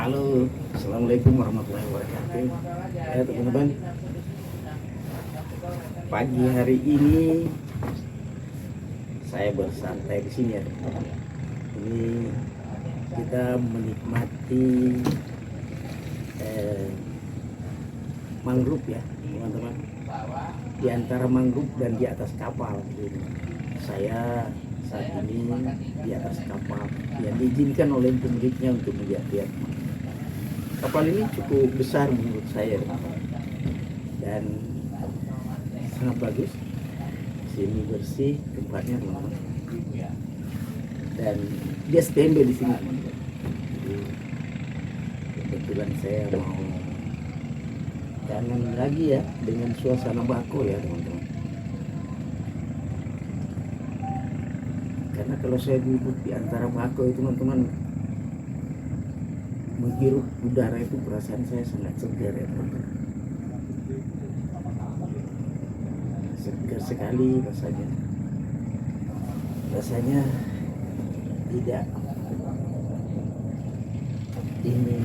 Halo, assalamualaikum warahmatullahi wabarakatuh. Ya teman-teman, pagi hari ini saya bersantai di sini ya teman-teman. Ini kita menikmati mangrove ya teman-teman. Di antara mangrove dan di atas kapal. Saya saat ini di atas kapal yang diizinkan oleh pemiliknya untuk melihat-lihat. Kapal ini cukup besar menurut saya dan sangat bagus, sini bersih tempatnya teman-teman, dan dia standby di sini. Jadi, kebetulan saya mau kangen lagi ya dengan suasana Bako ya teman-teman. Karena kalau saya duduk di antara Bako itu teman-teman, menghirup udara itu perasaan saya sangat segar ya teman-teman. Segar sekali rasanya. Rasanya tidak ingin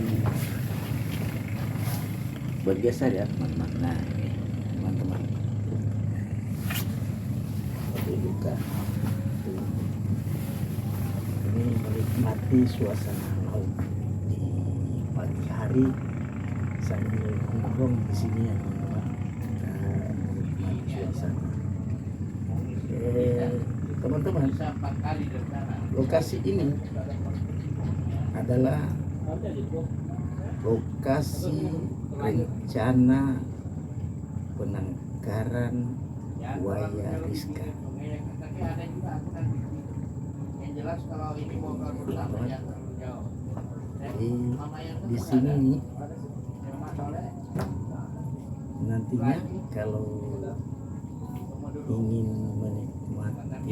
bergeser ya teman-teman. Nah ini teman-teman, dudukan ini menikmati suasana laut di pagi hari sambil nongkrong di sini ya teman-teman. Menikmati suasana. Teman-teman, lokasi ini adalah lokasi rencana penangkaran buaya Rizka. Di sini nantinya kalau ingin menikmati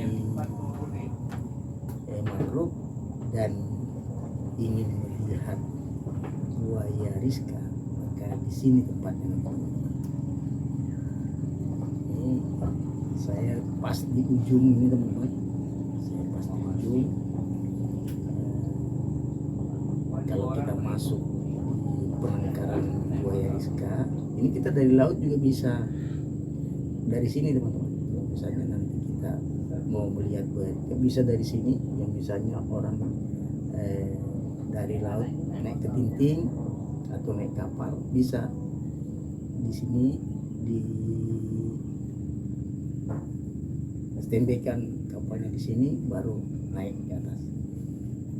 mangrove dan ingin melihat buaya Rizka, maka di sini tempatnya teman-teman. Ini saya pas di ujung ini teman-teman. Saya pas di ujung. Kalau kita masuk di penangkaran buaya Rizka, ini kita dari laut juga bisa dari sini teman-teman. Misalnya nanti kita mau melihat buaya Rizka bisa dari sini. Yang misalnya orang dari laut naik ke Tinting atau naik kapal bisa di sini di standby-kan kapalnya di sini baru naik ke atas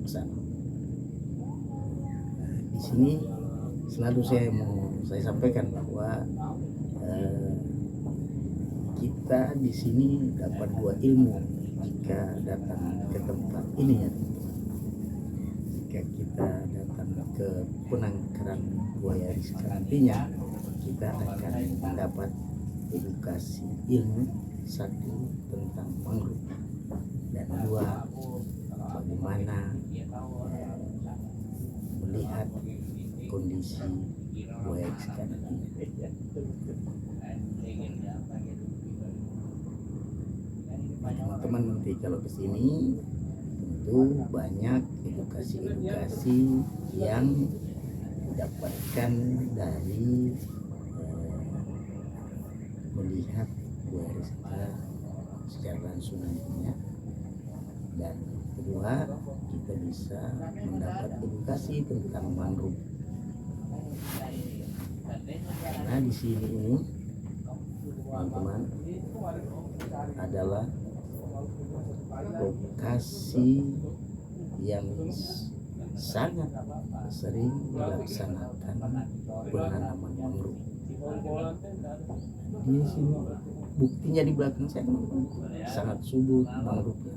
ke sana. Di sini selalu saya sampaikan bahwa kita di sini dapat dua ilmu jika datang ke tempat ini ya. Jika kita datang ke penangkaran buaya Rizka, nantinya kita akan mendapat edukasi ilmu, satu tentang mangrove, dan dua bagaimana melihat kondisi buaya Rizka nantinya. Teman-teman nanti kalau kesini tentu banyak edukasi yang didapatkan dari melihat buaya Rizka secara langsung nantinya, dan kedua kita bisa mendapat edukasi tentang mangrove. Karena di sini ini teman-teman adalah lokasi yang sangat sering dilaksanakan penanaman mangrove. Di sini buktinya di belakang saya sangat subur mangrove-nya.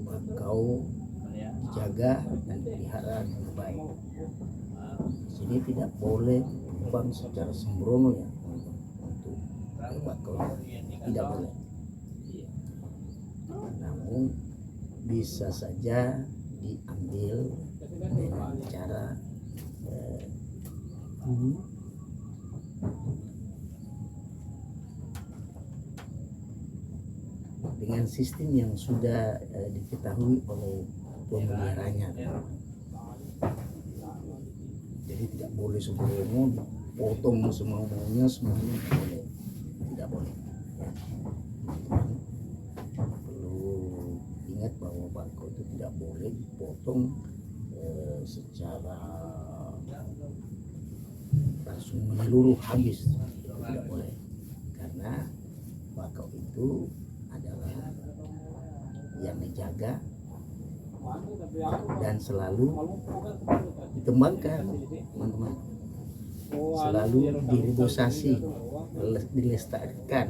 Bakau dijaga dan dipelihara dengan baik. Di sini tidak boleh terbang secara sembrono ya untuk bakau, tidak boleh. Namun bisa saja diambil dengan cara dengan sistem yang sudah diketahui oleh pemeliharanya. Jadi tidak boleh sembarangan potong semau-maunya, semuanya boleh, tidak boleh. Ya. Perlu ingat bahwa bangkok itu tidak boleh dipotong secara langsung menyeluruh habis, itu tidak boleh, karena bakau itu adalah yang dijaga dan selalu dikembangkan, teman-teman, selalu direboisasi, dilestarikan.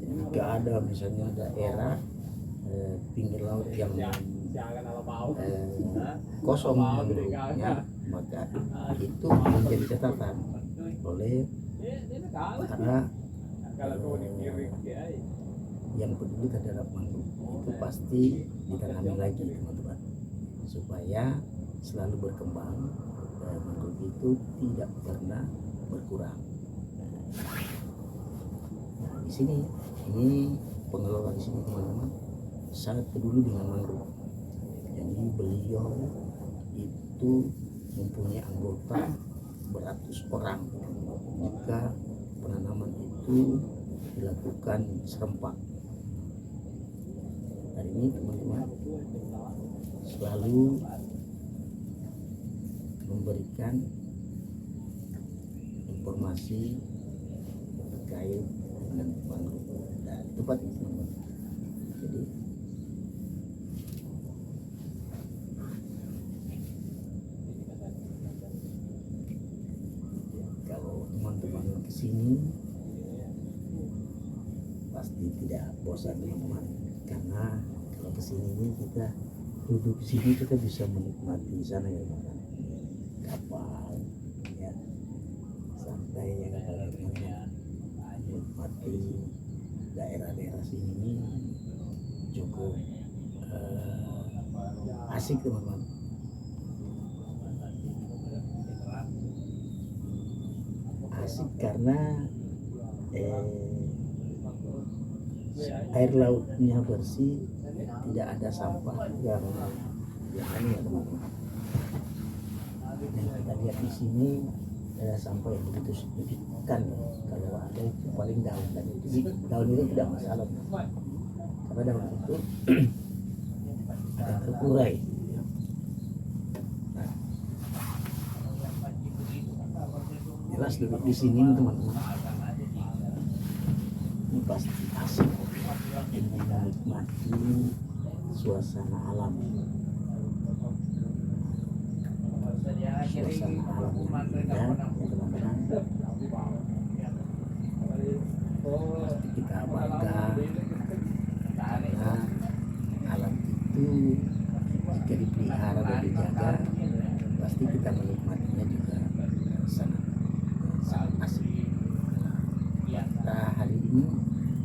Jika ada misalnya daerah pinggir laut yang kosong mangrove-nya, maka itu menjadi catatan oleh para yang peduli terhadap mangrove. Itu pasti ditanami lagi, teman-teman, supaya selalu berkembang. Mangrove itu tidak pernah berkurang. Nah, di sini ini pengelola di sini, teman-teman, sangat peduli dengan mangrove. Jadi beliau itu mempunyai anggota beratus orang jika penanaman itu dilakukan serempak. Hari ini, teman-teman, selalu memberikan informasi terkait dengan mangrove dan tempat ini, teman-teman. Jadi kalau teman-teman kesini pasti tidak bosan, teman-teman, karena kalau kesini ini kita duduk di sini, kita bisa menikmati sana ya, teman-teman, kapal ya, santai ya, kapal, teman-teman, menikmati daerah-daerah sini cukup asik, teman-teman. Asik karena air lautnya bersih, tidak ada sampah yang aneh ya, teman-teman. Dan kita lihat di sini ada sampah yang begitu signifikan ya. Kalau ada itu paling daun, dan itu daun itu tidak masalah, karena daun itu akan terurai. Nah, jelas duduk di sini, teman-teman, ini pasti asik menikmati suasana alam. Suasana alam yang indah ya, teman-teman. Kita bangga karena alam itu jika dipelihara dan dijaga, pasti kita menikmatinya juga sangat asik. Nah, hari ini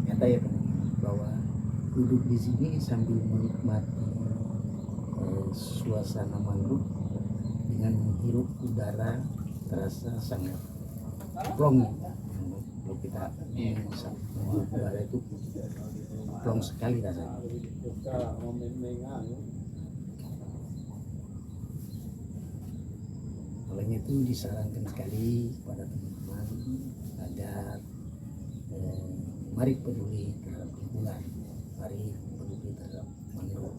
nyata ya, teman-teman, bahwa duduk di sini sambil menikmati suasana mangrove dengan menghirup udara terasa sangat plong. Kalau kita menghirup udara itu plong sekali rasanya. Olehnya itu disarankan sekali kepada teman-teman agar mari peduli terhadap lingkungan, mari peduli terhadap mangrove.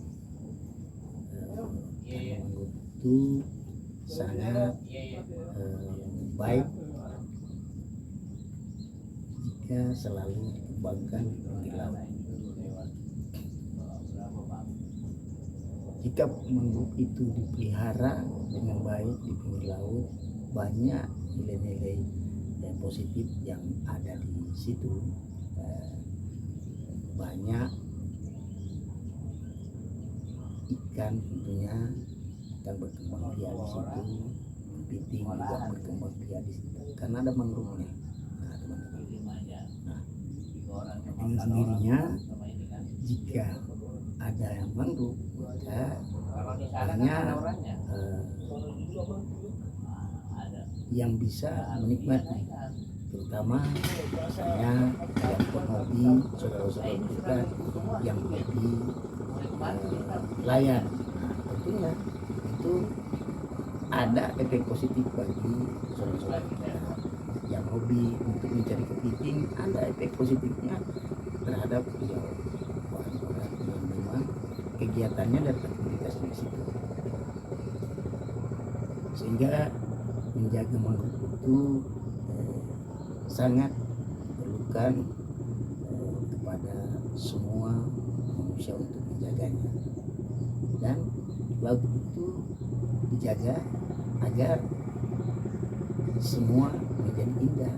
Mangrove itu sangat baik jika selalu dikembangkan di laut. Jika mangrove itu dipelihara dengan baik di pinggir laut, banyak nilai-nilai yang positif yang ada di situ. Banyak ikan tentunya akan berkembang biak di situ, kepiting juga berkembang biak di situ karena ada mangrove-nya. Nah, teman-teman, dengan sendirinya jika ada yang mangrove, maka banyak yang bisa menikmati, terutama misalnya yang penghobi, saudara-saudara kita yang hobi layan. Nah, tentunya itu ada efek positif bagi saudara-saudara kita yang hobi untuk mencari kepiting, ada efek positifnya terhadap orang-orang yang memang kegiatannya dan aktivitasnya di situ. Sehingga menjaga mangrove itu sangat diperlukan kepada semua manusia untuk menjaganya, dan laut itu dijaga agar semua menjadi indah.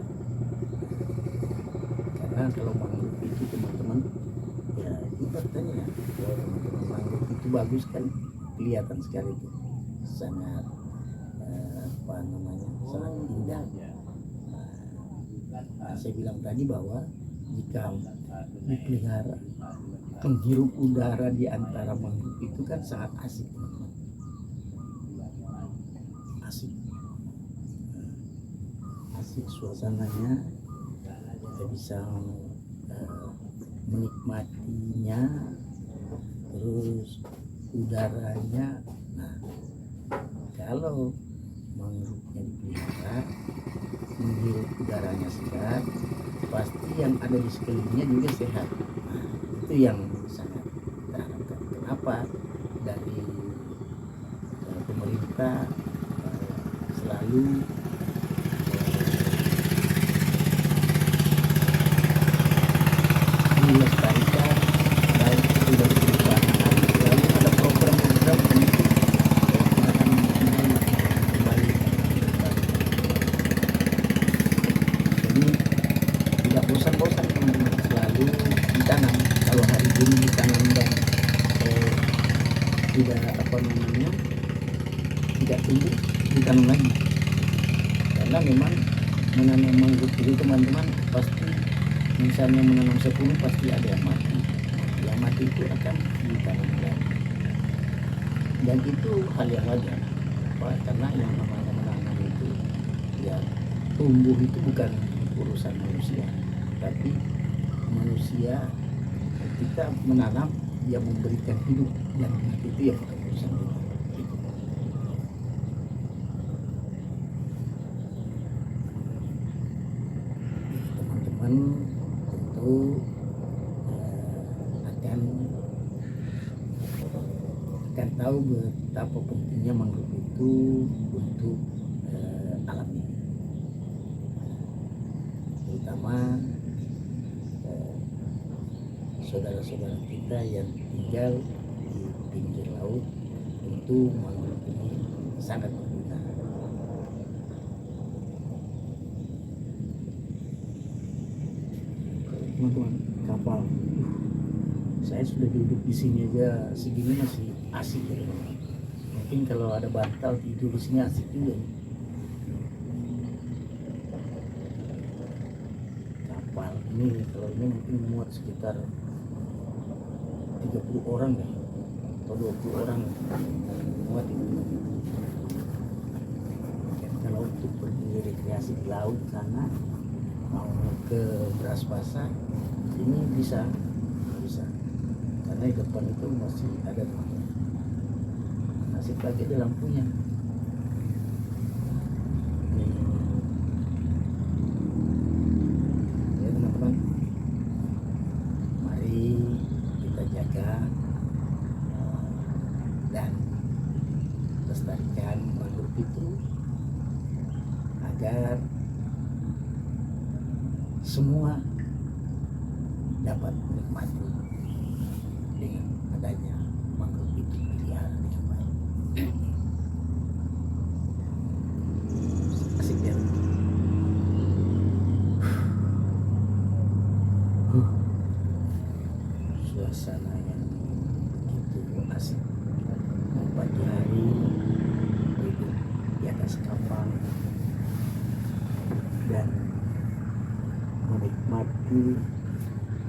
Karena kalau mangrove itu teman-teman, ya itu tanya kalau teman-teman mangrove itu bagus kan, kelihatan sekali itu sangat sangat indah. Saya bilang tadi bahwa jika dipelihara, menghirup udara di antara mangrove itu kan sangat asik, teman-teman. Asik suasananya, kita bisa menikmatinya, terus udaranya. Nah, kalau mangrove-nya dipelihara, menghirup udaranya segar, pasti yang ada di sekelilingnya juga sehat. Nah, itu yang sangat kita harapkan. Kenapa dari pemerintah selalu melestarikan, baik itu dari perusahaan, lalu ada program-program untuk akan kembali. Jadi tidak bosan-bosan teman-teman, selalu ditanam. Kalau hari ini ditanam dan tidak tidak tumbuh, ditanam lagi. Karena memang menanam mangrove itu teman-teman, pasti misalnya menanam 10 pasti ada yang mati. Yang mati itu akan ditanam lagi. Dan itu hal yang wajar. Karena yang namanya menanam itu, ya tumbuh itu bukan urusan manusia, tapi manusia ketika menanam, dia memberikan hidup, dan itu yang bukan urusan kita. Teman-teman tentu akan tahu betapa pentingnya mangrove itu untuk alam ini, terutama saudara-saudara kita yang tinggal di pinggir laut. Tentu mangrove ini sangat berguna. Teman-teman, kapal, saya sudah duduk di sini aja segini masih asik ya. Mungkin kalau ada bantal tidur di sini asik juga. Kapal ini kalau ini mungkin muat sekitar 30 orang deh, atau 20 orang muat itu. Dan kalau untuk pergi rekreasi di laut sana, mau ke Beras Basah, ini bisa karena di depan itu masih ada masih pakai di lampunya. Ya teman-teman, mari kita jaga dan lestarikan mangrove itu agar semua dapat menikmati dengan adanya mangrove itu dipelihara dengan baik. Asik ya. Suasana yang begitu asik. Pagi hari duduk di atas kapal dan menikmati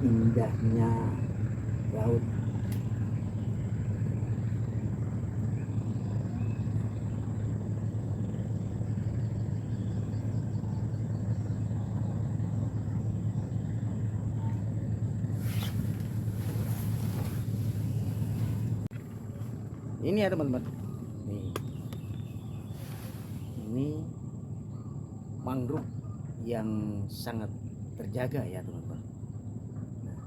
indahnya laut. Ini ya teman-teman, nih ini mangrove yang sangat terjaga ya teman-teman. Nah,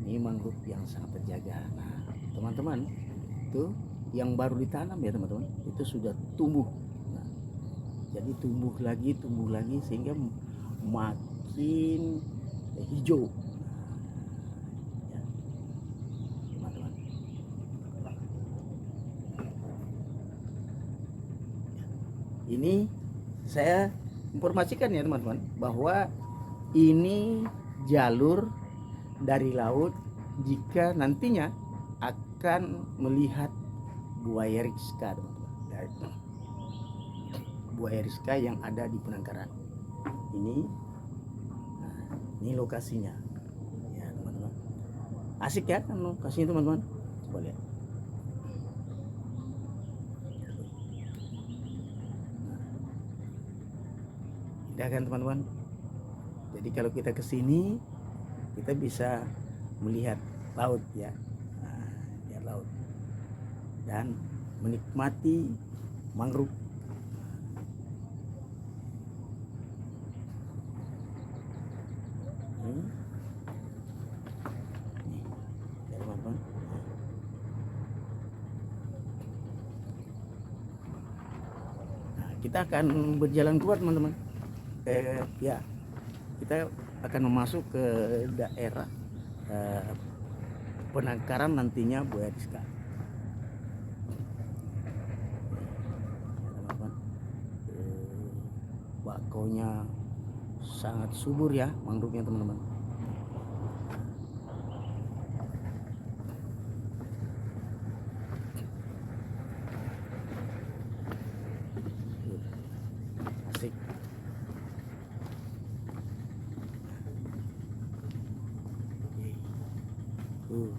ini mangrove yang sangat terjaga. Nah teman-teman, itu yang baru ditanam ya teman-teman, itu sudah tumbuh. Nah, jadi tumbuh lagi sehingga makin hijau. Ya, teman-teman. Ini saya informasikan ya teman-teman, bahwa ini jalur dari laut jika nantinya akan melihat buaya Rizka teman-teman. Buaya Rizka yang ada di penangkaran ini. Nah, ini lokasinya ya teman-teman. Asik ya kan lokasinya teman-teman, coba lihat. Indah kan teman-teman. Jadi kalau kita kesini kita bisa melihat laut ya. Nah, lihat laut dan menikmati mangrove. Nih ya teman-teman. Nah, kita akan berjalan keluar teman-teman. Ya, kita akan masuk ke daerah penangkaran nantinya buaya Rizka. Teman-teman, bakaunya sangat subur ya mangrove-nya teman-teman. Asik. Uh.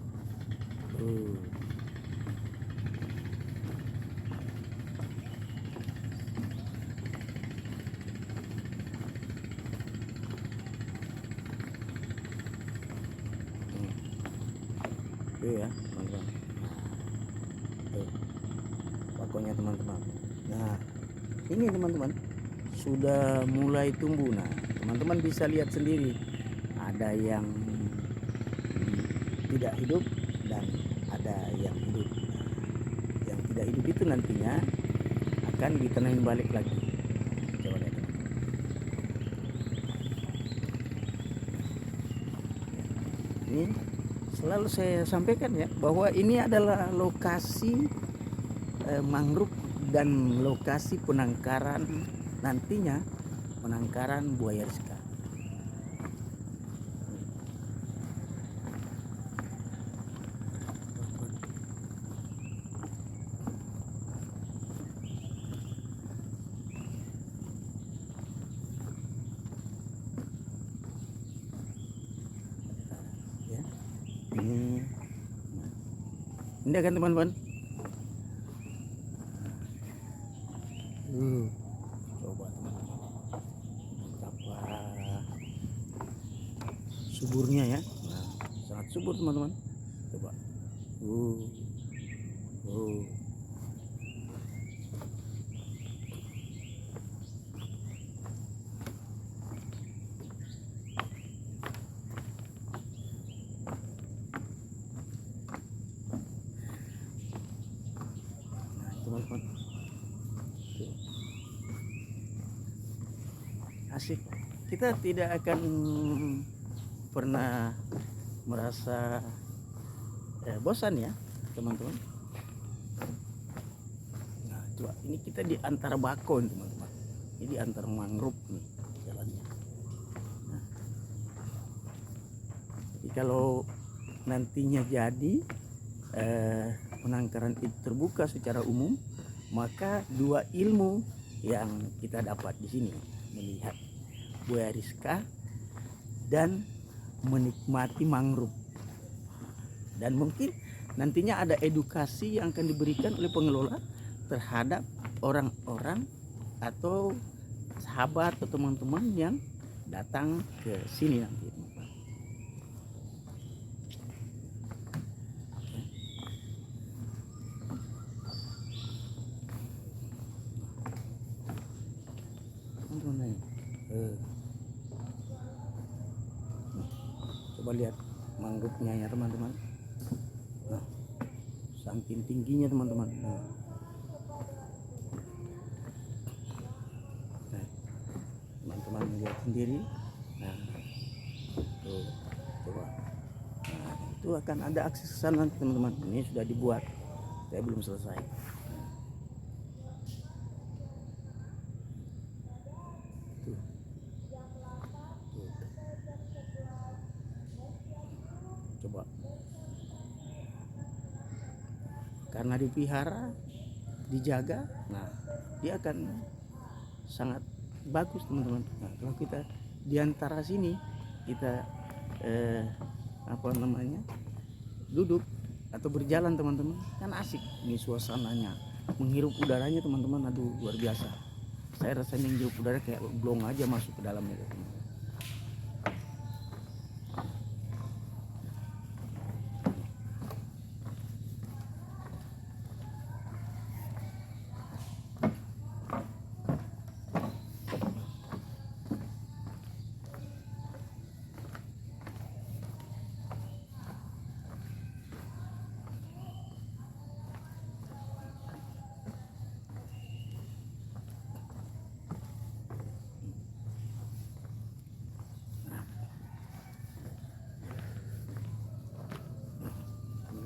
Itu ya teman-teman. Tuh bakaunya teman-teman. Nah ini teman-teman sudah mulai tumbuh. Nah teman-teman bisa lihat sendiri, ada yang tidak hidup dan ada yang hidup. Nah, yang tidak hidup itu nantinya akan ditenamin balik lagi. Coba lihat teman-teman. Ini selalu saya sampaikan ya, bahwa ini adalah lokasi mangrove dan lokasi penangkaran nantinya, penangkaran buaya Rizka. Ya, ini indah kan teman-teman. Coba teman-teman, betapa suburnya ya. Nah, sangat subur teman-teman. Coba. Uh. Nah, teman-teman. Asik. Kita tidak akan pernah merasa bosan ya teman-teman. Nah coba, ini kita di antara bakau teman-teman, ini di antara mangrove nih jalannya. Nah, jadi kalau nantinya jadi penangkaran itu terbuka secara umum, maka dua ilmu yang kita dapat di sini, melihat buaya Rizka dan menikmati mangrove. Dan mungkin nantinya ada edukasi yang akan diberikan oleh pengelola terhadap orang-orang atau sahabat atau teman-teman yang datang ke sini nanti. Coba lihat mangrove-nya ya teman-teman. Nah, saking tingginya teman-teman. Nah, teman-teman lihat sendiri. Nah, tuh, coba. Nah, itu akan ada akses ke sana teman-teman. Ini sudah dibuat, saya belum selesai. Tuh. Tuh. Coba. Karena dipelihara, dijaga, nah dia akan sangat bagus teman-teman. Nah, kalau kita di antara sini kita duduk atau berjalan teman-teman, kan asik ini suasananya, menghirup udaranya teman-teman. Aduh, luar biasa. Saya rasanya menghirup udara kayak blong aja masuk ke dalamnya teman-teman.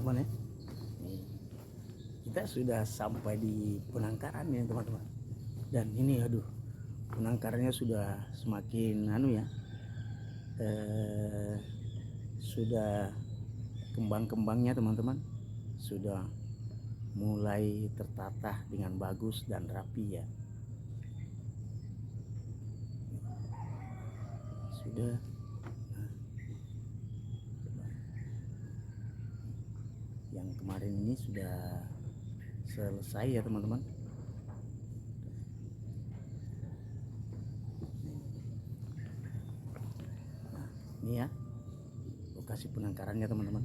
Teman-teman ya, kita sudah sampai di penangkaran ya teman-teman. Dan ini aduh, penangkarannya sudah semakin sudah kembang-kembangnya teman-teman sudah mulai tertata dengan bagus dan rapi ya. Sudah. Nah, yang kemarin ini sudah selesai ya teman-teman. Nah, ini ya lokasi penangkarannya teman-teman.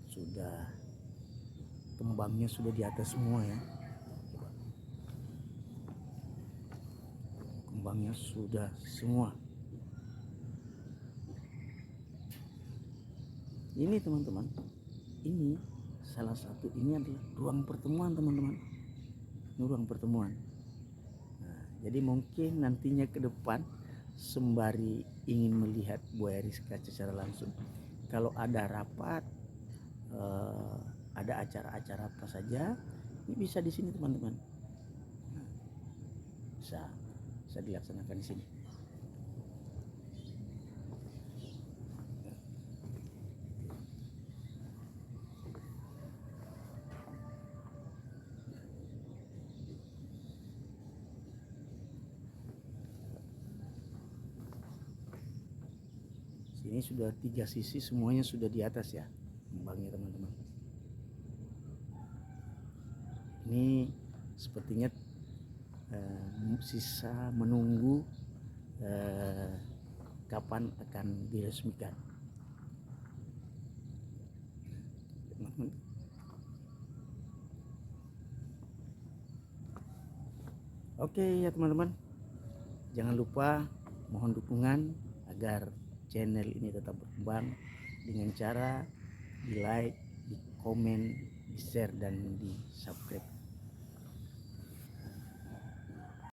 Sudah kembangnya sudah di atas semua ya. Kembangnya sudah semua. Ini teman-teman, ini salah satu, ini adalah ruang pertemuan teman-teman. Ini ruang pertemuan. Nah, jadi mungkin nantinya ke depan sembari ingin melihat buaya Rizka secara langsung, kalau ada rapat, ada acara-acara apa saja, ini bisa di sini teman-teman. Nah, bisa dilaksanakan di sini. Sini sudah 3 sisi, semuanya sudah di atas ya kembangnya teman-teman. Ini sepertinya sisa menunggu kapan akan diresmikan. Oke ya teman-teman, jangan lupa mohon dukungan agar channel ini tetap berkembang dengan cara di like, di komen, di share, dan di subscribe.